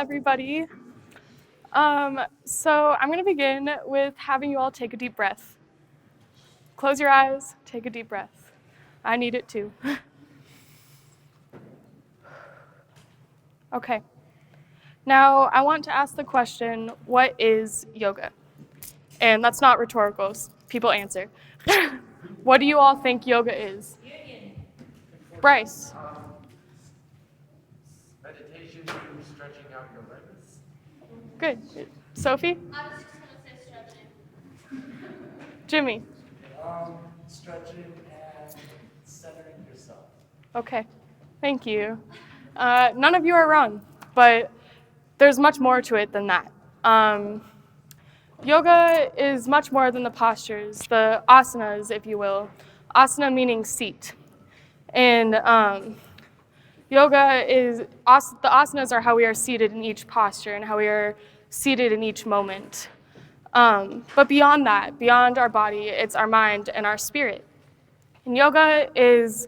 everybody. So I'm going to begin with having you all take a deep breath. Close your eyes, take a deep breath. I need it too. Okay. Now, I want to ask the question, what is yoga? And that's not rhetorical. People answer. What do you all think yoga is? Bryce? Meditation, stretching out your limbs. Good. Sophie? I was just going to say stretching. Jimmy? Stretching and centering yourself. Okay. Thank you. None of you are wrong, but there's much more to it than that. Yoga is much more than the postures, the asanas, if you will. Asana meaning seat. And yoga is, the asanas are how we are seated in each posture and how we are seated in each moment. But beyond that, beyond our body, it's our mind and our spirit. And yoga is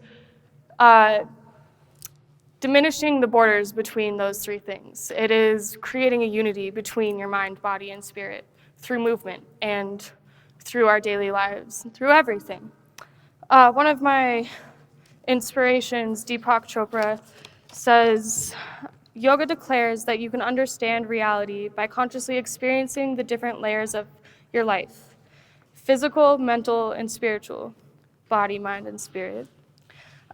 diminishing the borders between those three things. It is creating a unity between your mind, body, and spirit through movement and through our daily lives, through everything. One of my inspirations, Deepak Chopra, says, yoga declares that you can understand reality by consciously experiencing the different layers of your life: physical, mental, and spiritual, body, mind, and spirit.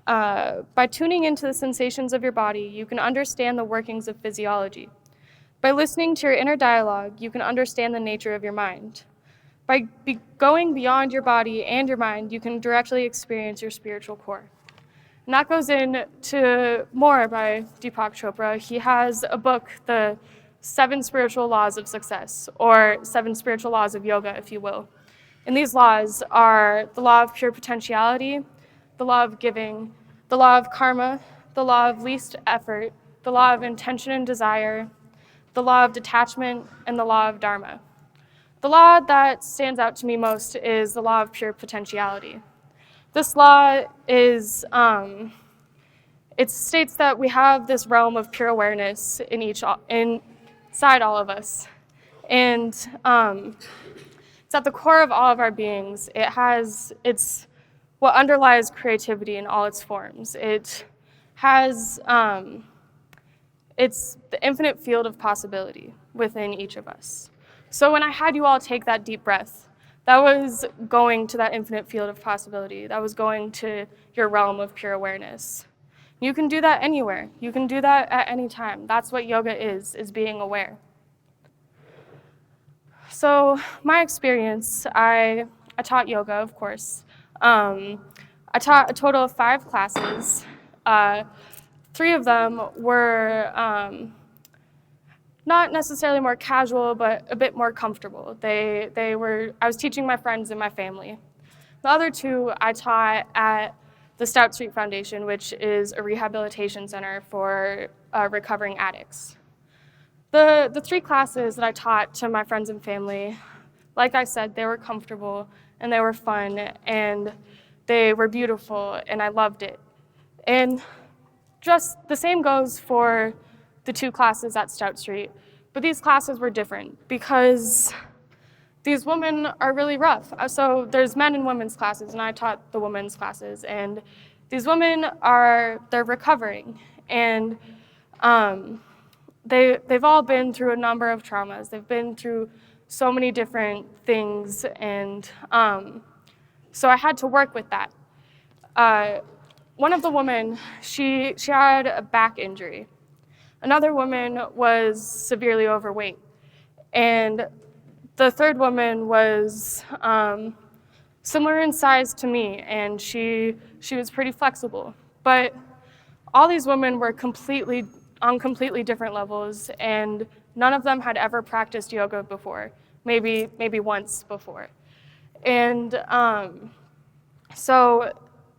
By tuning into the sensations of your body, you can understand the workings of physiology. By listening to your inner dialogue, you can understand the nature of your mind. By going beyond your body and your mind, you can directly experience your spiritual core. And that goes into more by Deepak Chopra. He has a book, The 7 Spiritual Laws of Success, or 7 Spiritual Laws of Yoga, if you will. And these laws are the law of pure potentiality, the law of giving, the law of karma, the law of least effort, the law of intention and desire, the law of detachment, and the law of dharma. The law that stands out to me most is the law of pure potentiality. This law is, it states that we have this realm of pure awareness inside all of us. And it's at the core of all of our beings. It's what underlies creativity in all its forms. It has, it's the infinite field of possibility within each of us. So when I had you all take that deep breath, that was going to that infinite field of possibility. That was going to your realm of pure awareness. You can do that anywhere. You can do that at any time. That's what yoga is being aware. So my experience, I taught yoga, of course. I taught a total of 5 classes. 3 of them were not necessarily more casual, but a bit more comfortable. I was teaching my friends and my family. The other 2 I taught at the Stout Street Foundation, which is a rehabilitation center for recovering addicts. The 3 classes that I taught to my friends and family, like I said, they were comfortable and they were fun and they were beautiful and I loved it. And just the same goes for the 2 classes at Stout Street, but these classes were different because these women are really rough. So there's men and women's classes, and I taught the women's classes, and these women they're recovering, and they've all been through a number of traumas. They've been through so many different things, and so I had to work with that. One of the women, she had a back injury. Another woman was severely overweight. And the third woman was similar in size to me, and she was pretty flexible. But all these women were on completely different levels, and none of them had ever practiced yoga before, maybe once before. And so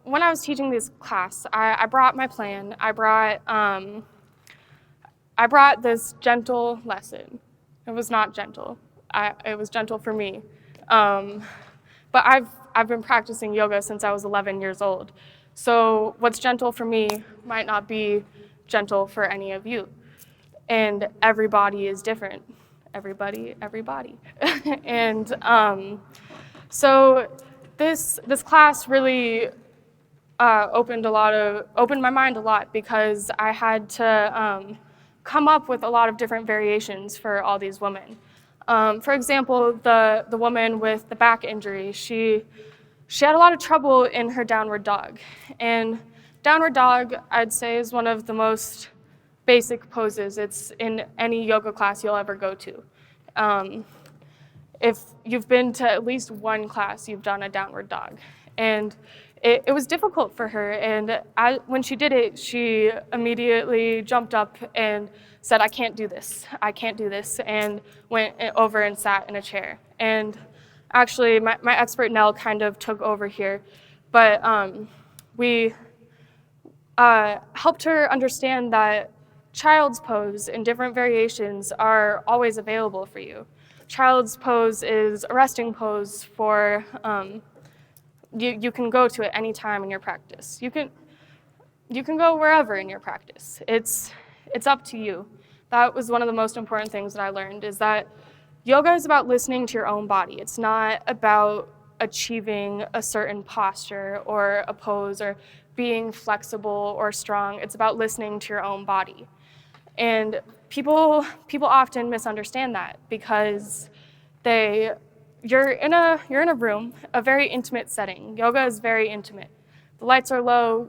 when I was teaching this class, I brought my plan. I brought this gentle lesson. It was not gentle. It was gentle for me. But I've been practicing yoga since I was 11 years old. So what's gentle for me might not be gentle for any of you. and everybody is different. Everybody. And so this class really opened my mind a lot, because I had to come up with a lot of different variations for all these women. For example, the woman with the back injury, she had a lot of trouble in her downward dog. And downward dog, I'd say, is one of the most basic poses. It's in any yoga class you'll ever go to. If you've been to at least one class, you've done a downward dog. And it was difficult for her. And when she did it, she immediately jumped up and said, I can't do this, and went over and sat in a chair. And actually, my expert Nell kind of took over here, but we helped her understand that child's pose and different variations are always available for you. Child's pose is a resting pose for, you can go to it any time in your practice. You can go wherever in your practice. It's up to you. That was one of the most important things that I learned, is that yoga is about listening to your own body. It's not about achieving a certain posture or a pose or being flexible or strong. It's about listening to your own body. And people often misunderstand that, because you're in a room, a very intimate setting. Yoga is very intimate. The lights are low,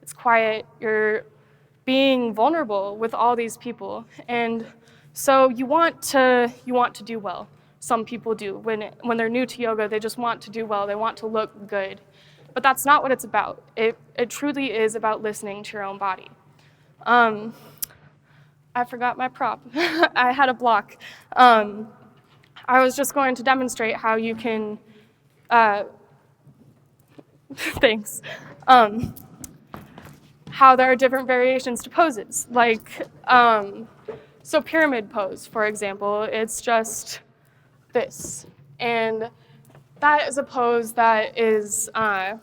it's quiet, you're being vulnerable with all these people. And so you want to do well. Some people do. When they're new to yoga, they just want to do well. They want to look good. But that's not what it's about. It truly is about listening to your own body. I forgot my prop. I had a block. I was just going to demonstrate how you can, thanks, how there are different variations to poses. Like, so pyramid pose, for example, it's just this. And that is a pose that is, I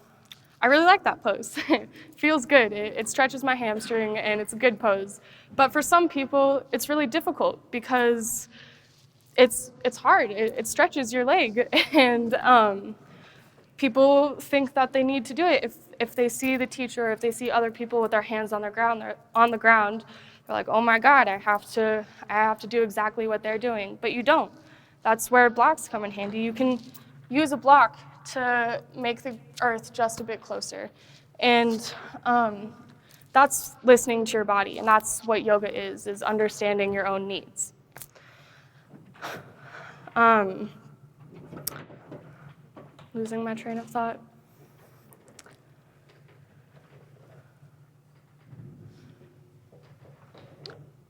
really like that pose. It feels good. It stretches my hamstring, and it's a good pose. But for some people, it's really difficult, because it's hard. It stretches your leg, and people think that they need to do it. If they see the teacher, if they see other people with their hands on the ground, they're like, oh my God, I have to do exactly what they're doing. But you don't. That's where blocks come in handy. You can use a block to make the earth just a bit closer. And that's listening to your body, and that's what yoga is understanding your own needs. Losing my train of thought.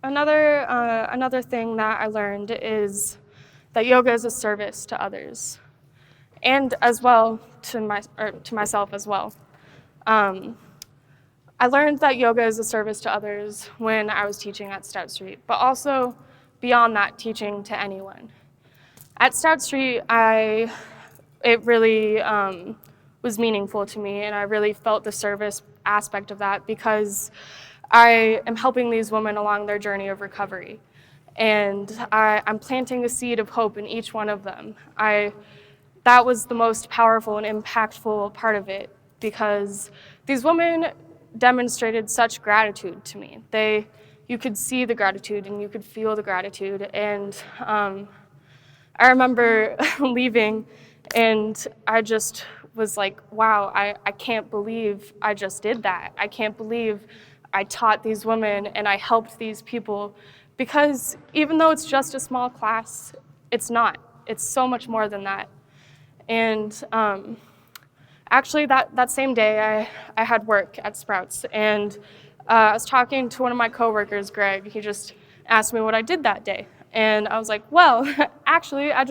Another thing that I learned is that yoga is a service to others, and as well to myself as well. I learned that yoga is a service to others when I was teaching at Stout Street, but also beyond that, teaching to anyone. At Stout Street, it really was meaningful to me, and I really felt the service aspect of that, because I am helping these women along their journey of recovery. And I'm planting a seed of hope in each one of them. That was the most powerful and impactful part of it, because these women demonstrated such gratitude to me. You could see the gratitude and you could feel the gratitude. And I remember leaving, and I just was like, wow, I can't believe I just did that. I can't believe I taught these women and I helped these people, because even though it's just a small class, it's not. It's so much more than that. And actually, that same day, I had work at Sprouts, and I was talking to one of my coworkers, Greg. He just asked me what I did that day. And I was like, well, actually, I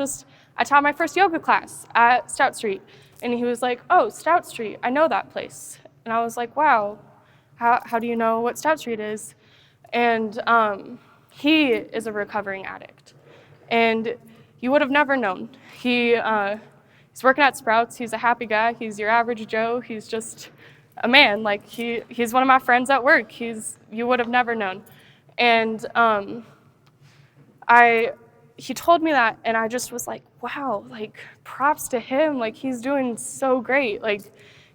taught my first yoga class at Stout Street. And he was like, oh, Stout Street, I know that place. And I was like, wow, how do you know what Stout Street is? And he is a recovering addict. And you would have never known. He's working at Sprouts. He's a happy guy. He's your average Joe. He's just a man. Like, he's one of my friends at work. You would have never known. And he told me that, and I just was like, wow, like, props to him. Like, he's doing so great. Like,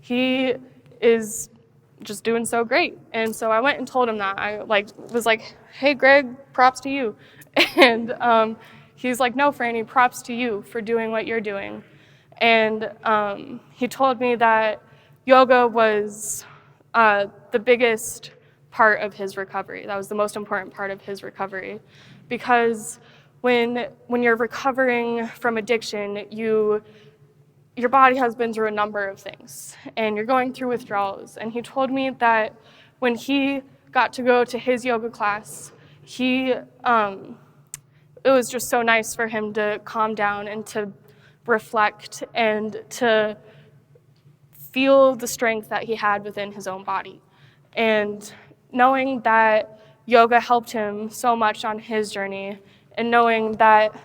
he is just doing so great. And so I went and told him that. I was like, hey, Greg, props to you. And he's like, no, Franny, props to you for doing what you're doing. And he told me that yoga was the biggest part of his recovery. That was the most important part of his recovery, because when you're recovering from addiction, your body has been through a number of things, and you're going through withdrawals. And he told me that when he got to go to his yoga class, it was just so nice for him to calm down and to reflect and to feel the strength that he had within his own body. And knowing that yoga helped him so much on his journey, and knowing that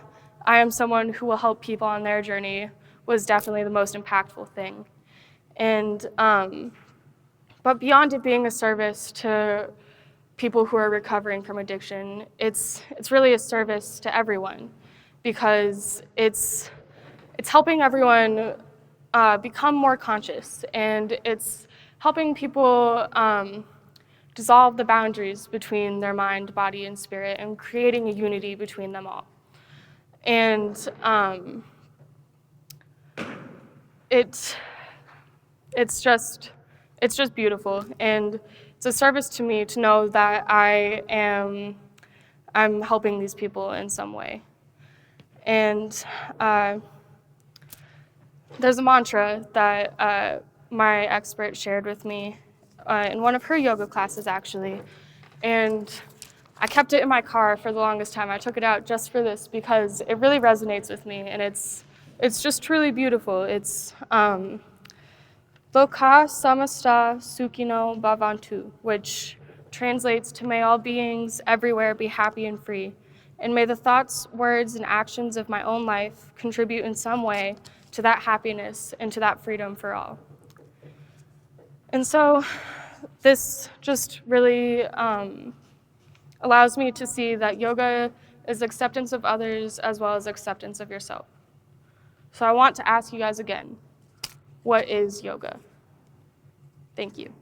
I am someone who will help people on their journey, was definitely the most impactful thing. And but beyond it being a service to people who are recovering from addiction, it's really a service to everyone, because it's helping everyone become more conscious, and it's helping people dissolve the boundaries between their mind, body, and spirit, and creating a unity between them all. And it's just beautiful, and it's a service to me to know that I'm helping these people in some way. And there's a mantra that my expert shared with me in one of her yoga classes, actually, and I kept it in my car for the longest time. I took it out just for this because it really resonates with me, and it's just truly beautiful. It's Loka Samasta Sukhino Bhavantu, which translates to, may all beings everywhere be happy and free, and may the thoughts, words, and actions of my own life contribute in some way to that happiness and to that freedom for all. And so this just really allows me to see that yoga is acceptance of others as well as acceptance of yourself. So I want to ask you guys again, what is yoga? Thank you.